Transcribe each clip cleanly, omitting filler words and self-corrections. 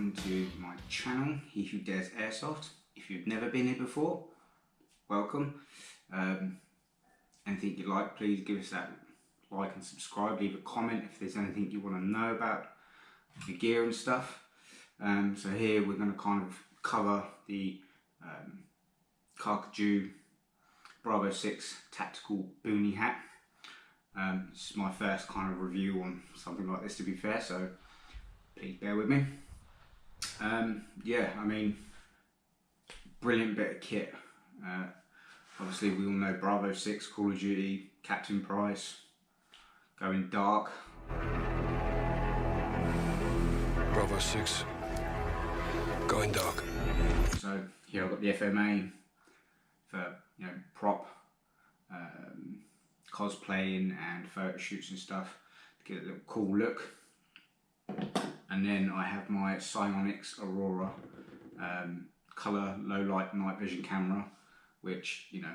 welcome to my channel, He Who Dares Airsoft. If you've never been here before, welcome. Anything you like, please give us that like and subscribe. Leave a comment if there's anything you want to know about the gear and stuff. So here we're going to kind of cover the Carcajou Bravo 6 tactical Boonie hat. This is my first kind of review on something like this, to be fair, so please bear with me. Yeah, I mean, brilliant bit of kit. Obviously we all know Bravo 6, Call of Duty, Captain Price, going dark. Bravo 6, going dark. So here I've got the FMA for, you know, prop, cosplaying and photo shoots and stuff to get a little cool look. And then I have my Psionics Aurora colour low light night vision camera, which, you know,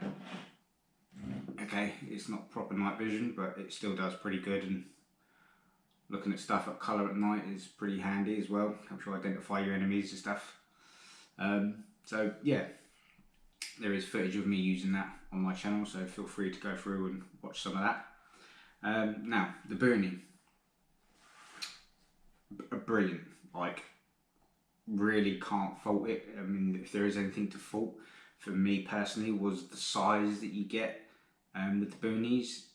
okay, it's not proper night vision, but it still does pretty good, and looking at stuff at colour at night is pretty handy as well. Helps you identify your enemies and stuff. So yeah, there is footage of me using that on my channel, so feel free to go through and watch some of that. Now, the Boonie. Brilliant, like, really can't fault it. I mean, if there is anything to fault for me personally, was the size that you get with the Boonies.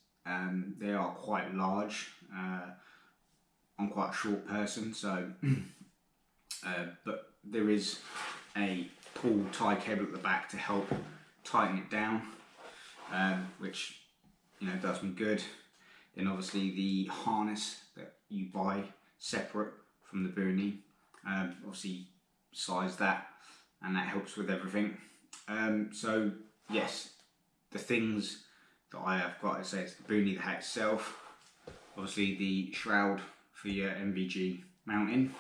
They are quite large. I'm quite a short person, so but there is a pull tie cable at the back to help tighten it down, which, you know, does me good. Then obviously the harness that you buy separate from the Boonie, obviously size that, and that helps with everything. So yes, the things that I have got, I say it's the Boonie, the hat itself, obviously the shroud for your MVG mounting,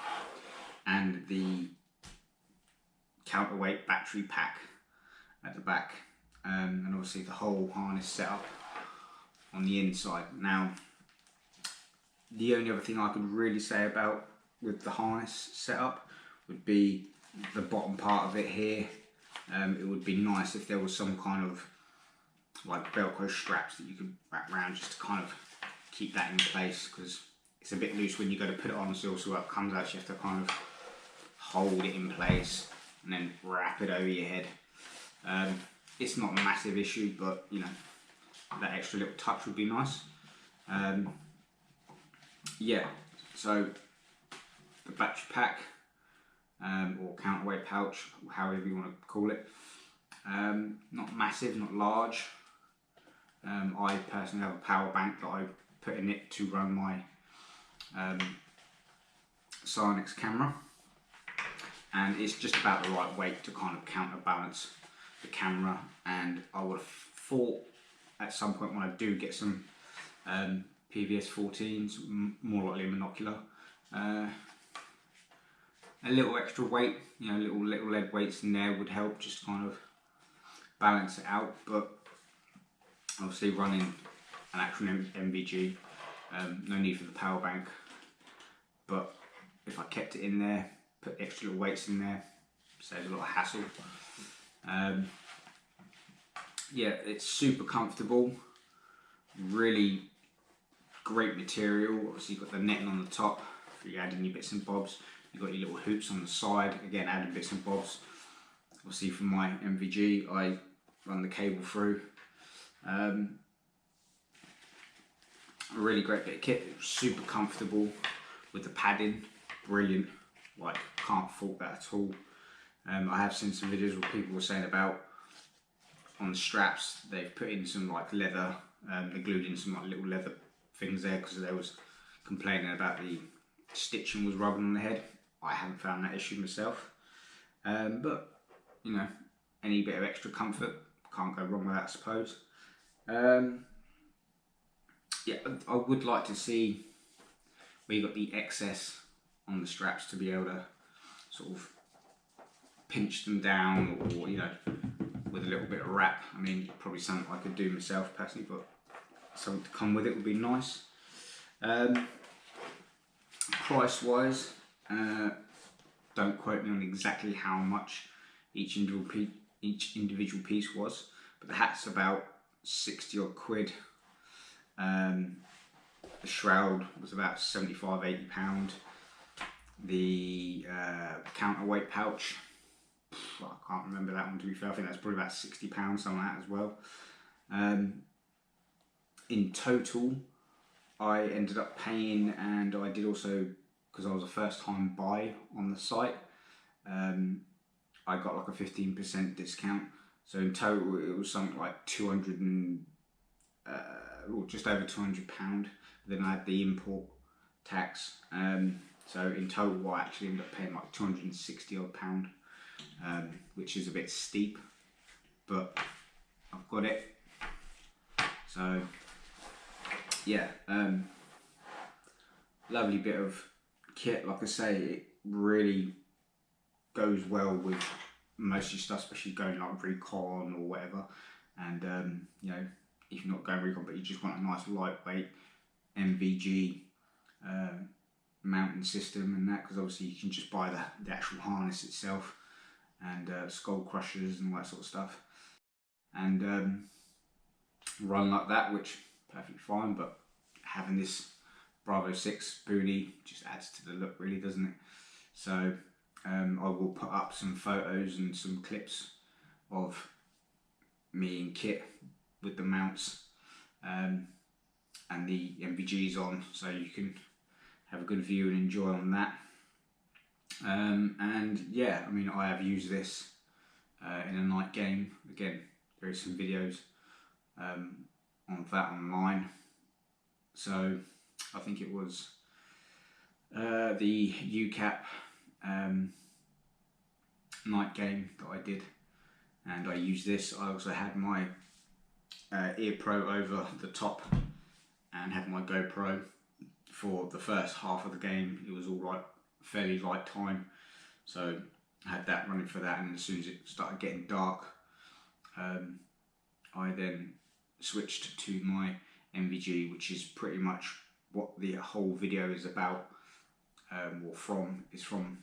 and the counterweight battery pack at the back, and obviously the whole harness setup on the inside. Now, the only other thing I could really say about with the harness setup would be the bottom part of it here. It would be nice if there was some kind of like Velcro straps that you could wrap around just to kind of keep that in place, because it's a bit loose when you go to put it on, so also what comes out, you have to kind of hold it in place and then wrap it over your head. It's not a massive issue, but you know, that extra little touch would be nice. Yeah, so the battery pack, or counterweight pouch, however you want to call it, not massive, not large. I personally have a power bank that I put in it to run my Psionics camera, and it's just about the right weight to kind of counterbalance the camera. And I would have thought at some point when I do get some PVS 14s, more likely a monocular, a little extra weight, you know, little lead weights in there would help just kind of balance it out. But obviously running an actual MVG, no need for the power bank, but if I kept it in there, put extra little weights in there, saves a lot of hassle. Yeah, it's super comfortable, really great material. Obviously you've got the netting on the top for you adding your bits and bobs. You've got your little hoops on the side, again adding bits and bobs. Obviously for my MVG I run the cable through. A really great bit of kit, super comfortable with the padding, brilliant, like can't fault that at all. I have seen some videos where people were saying about on the straps they've put in some like leather, they glued in some like little leather things there because they was complaining about the stitching was rubbing on the head. I haven't found that issue myself, but you know, any bit of extra comfort, can't go wrong with that, I suppose. Yeah, I would like to see where you got the excess on the straps to be able to sort of pinch them down, or you know, with a little bit of wrap. I mean, probably something I could do myself personally, but something to come with it would be nice. Price wise, don't quote me on exactly how much each individual piece was, but the hat's about 60 odd quid. The shroud was about £75–80. The counterweight pouch, I can't remember that one to be fair. I think that's probably about £60, something like that as well. In total, I ended up paying, and I did also, because I was a first time buy on the site, I got like a 15% discount. So in total it was something like 200 and or just over £200. Then I had the import tax. So in total I actually ended up paying like 260 odd pound, which is a bit steep, but I've got it. So yeah, lovely bit of kit. Like I say, it really goes well with most of your stuff, especially going like recon or whatever. And you know, if you're not going recon but you just want a nice lightweight MVG mounting system and that, because obviously you can just buy the actual harness itself and skull crushers and all that sort of stuff, and run like that, which perfectly fine. But having this Bravo 6 Boonie just adds to the look, really, doesn't it? So I will put up some photos and some clips of me in kit with the mounts and the MVGs on, so you can have a good view and enjoy on that. And yeah, I mean, I have used this in a night game. Again, there is some videos on that online. So I think it was the UCAP night game that I did, and I used this. I also had my Ear Pro over the top and had my GoPro for the first half of the game. It was all right, fairly light time, so I had that running for that. And as soon as it started getting dark, I then switched to my MVG, which is pretty much what the whole video is about, or from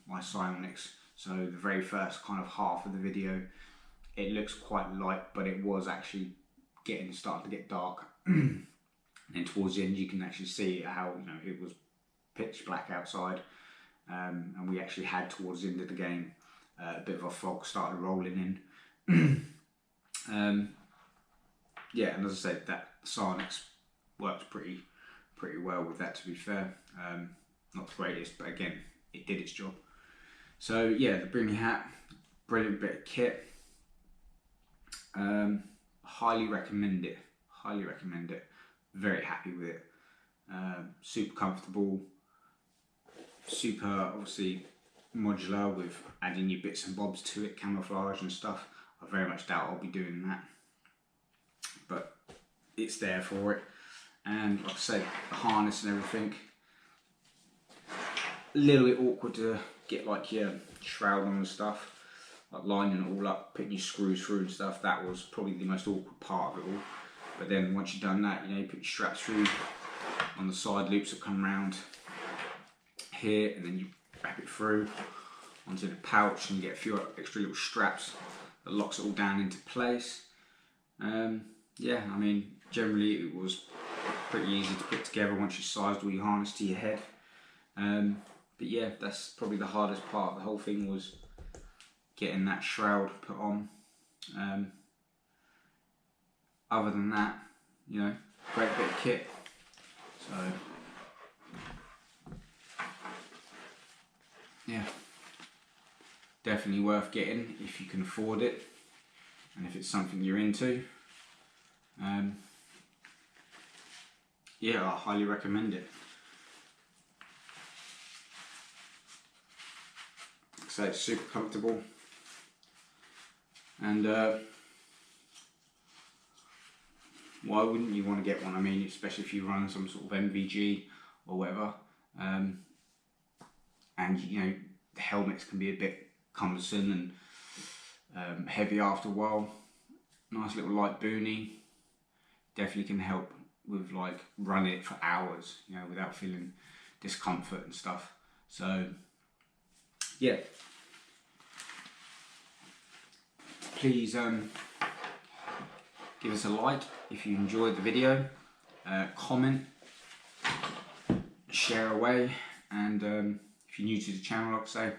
my Psionics. So the very first kind of half of the video, it looks quite light, but it was actually starting to get dark. And towards the end, you can actually see how, you know, it was pitch black outside, and we actually had towards the end of the game a bit of a fog started rolling in. Yeah, and as I said, that Psionics works pretty well with that, to be fair. Not the greatest, but again, it did its job. So yeah, the Boonie hat, brilliant bit of kit. Highly recommend it. Highly recommend it. Very happy with it. Super comfortable. Super, obviously, modular with adding your bits and bobs to it, camouflage and stuff. I very much doubt I'll be doing that, but it's there for it. And like I say, the harness and everything, a little bit awkward to get like your shroud on and stuff, like lining it all up, putting your screws through and stuff. That was probably the most awkward part of it all. But then once you've done that, you know, you put your straps through on the side loops that come round here, and then you wrap it through onto the pouch, and you get a few extra little straps that locks it all down into place. Yeah, I mean, generally it was pretty easy to put together once you sized all your harness to your head. But yeah, that's probably the hardest part of the whole thing, was getting that shroud put on. Other than that, you know, great bit of kit. So yeah, definitely worth getting if you can afford it, and if it's something you're into. Yeah, I highly recommend it. So it's super comfortable, and why wouldn't you want to get one? I mean, especially if you run some sort of MVG or whatever, and you know, the helmets can be a bit cumbersome and heavy after a while. Nice little light Boonie definitely can help with like running it for hours, you know, without feeling discomfort and stuff. So yeah, please give us a like if you enjoyed the video, comment, share away, and if you're new to the channel, like I say,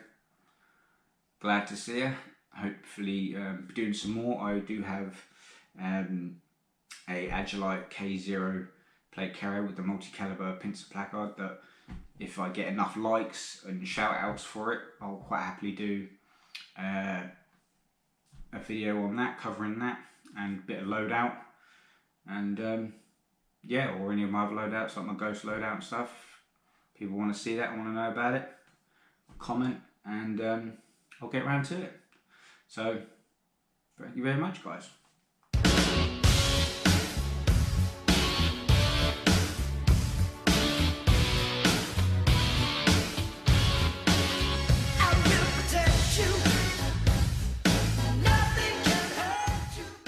glad to see you. Hopefully doing some more. I do have a Agilite K0 plate carrier with the multi-caliber pincer placard that if I get enough likes and shout outs for it, I'll quite happily do a video on that, covering that, and a bit of loadout, and yeah, or any of my other loadouts like my ghost loadout and stuff. People want to see that, want to know about it, comment, and I'll get around to it. So thank you very much, guys.